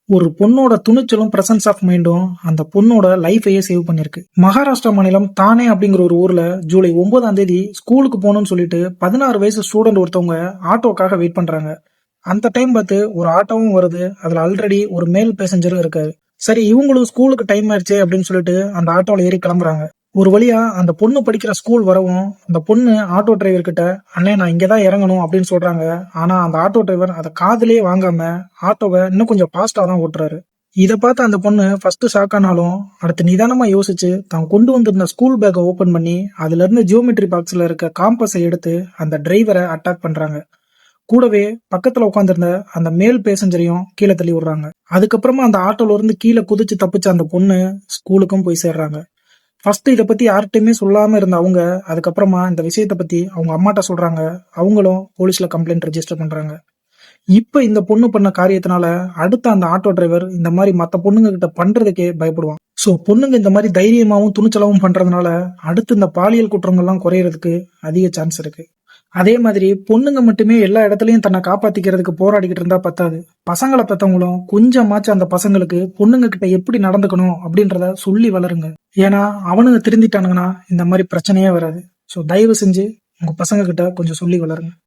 ஒரு பொண்ணோட துணிச்சலும் presence of மைண்டும் அந்த பொண்ணோட லைஃபையே சேவ் பண்ணிருக்கு. மகாராஷ்டிரா மாநிலம் தானே அப்படிங்கிற ஒரு ஊர்ல ஜூலை 9ஆம் தேதி ஸ்கூலுக்கு போகணும்னு சொல்லிட்டு 16 வயசு ஸ்டூடெண்ட் ஒருத்தவங்க ஆட்டோக்காக வெயிட் பண்றாங்க. அந்த டைம் பார்த்து ஒரு ஆட்டோவும் வருது. அதுல ஆல்ரெடி ஒரு மேல் பேசஞ்சரும் இருக்காரு. சரி, இவங்களும் ஸ்கூலுக்கு டைம் ஆயிடுச்சு அப்படின்னு சொல்லிட்டு அந்த ஆட்டோல ஏறி கிளம்புறாங்க. ஒரு வழியா அந்த பொண்ணு படிக்கிற ஸ்கூல் வரவும் அந்த பொண்ணு ஆட்டோ டிரைவர் கிட்ட, அண்ணே நான் இங்கதான் இறங்கணும் அப்படின்னு சொல்றாங்க. ஆனா அந்த ஆட்டோ டிரைவர் அதை காதுலயே வாங்காம ஆட்டோவை இன்னும் கொஞ்சம் பாஸ்டா தான் ஓட்டுறாரு. இதை பார்த்து அந்த பொண்ணு ஃபர்ஸ்ட் ஷாக் ஆனாலும் அடுத்து நிதானமா யோசிச்சு தான் கொண்டு வந்திருந்த ஸ்கூல் பேக்கை ஓபன் பண்ணி அதுல இருந்து ஜியோமெட்ரி பாக்ஸ்ல இருக்க காம்பஸை எடுத்து அந்த டிரைவரை அட்டாக் பண்றாங்க. கூடவே பக்கத்துல உட்காந்துருந்த அந்த மேல் பேசஞ்சரையும் கீழே தள்ளி விடுறாங்க. அதுக்கப்புறமா அந்த ஆட்டோல இருந்து கீழே குதிச்சு தப்பிச்ச அந்த பொண்ணு ஸ்கூலுக்கும் போய் சேர்றாங்க. ஃபர்ஸ்ட் இதை பத்தி யார்கிட்டயுமே சொல்லாம இருந்த அவங்க அதுக்கப்புறமா இந்த விஷயத்த பத்தி அவங்க அம்மாட்ட சொல்றாங்க. அவங்களும் போலீஸ்ல கம்ப்ளைண்ட் ரெஜிஸ்டர் பண்றாங்க. இப்ப இந்த பொண்ணு பண்ண காரியத்தினால அடுத்த அந்த ஆட்டோ டிரைவர் இந்த மாதிரி மத்த பொண்ணுங்க கிட்ட பண்றதுக்கே பயப்படுவான். சோ பொண்ணுங்க இந்த மாதிரி தைரியமாவும் துணிச்சலாவும் பண்றதுனால அடுத்து இந்த பாலியல் குற்றங்கள்லாம் குறையறதுக்கு அதிக சான்ஸ் இருக்கு. அதே மாதிரி பொண்ணுங்க மட்டுமே எல்லா இடத்துலயும் தன்னை காப்பாத்திக்கிறதுக்கு போராடிக்கிட்டு இருந்தா பத்தாது. பசங்களை பெத்தவங்களும் கொஞ்சமாச்சும் அந்த பசங்களுக்கு பொண்ணுங்க கிட்ட எப்படி நடந்துக்கணும் அப்படின்றத சொல்லி வளருங்க. ஏன்னா அவனுங்க திருந்திட்டானுங்கன்னா இந்த மாதிரி பிரச்சனையே வராது. சோ தயவு செஞ்சு உங்க பசங்க கிட்ட கொஞ்சம் சொல்லி வளருங்க.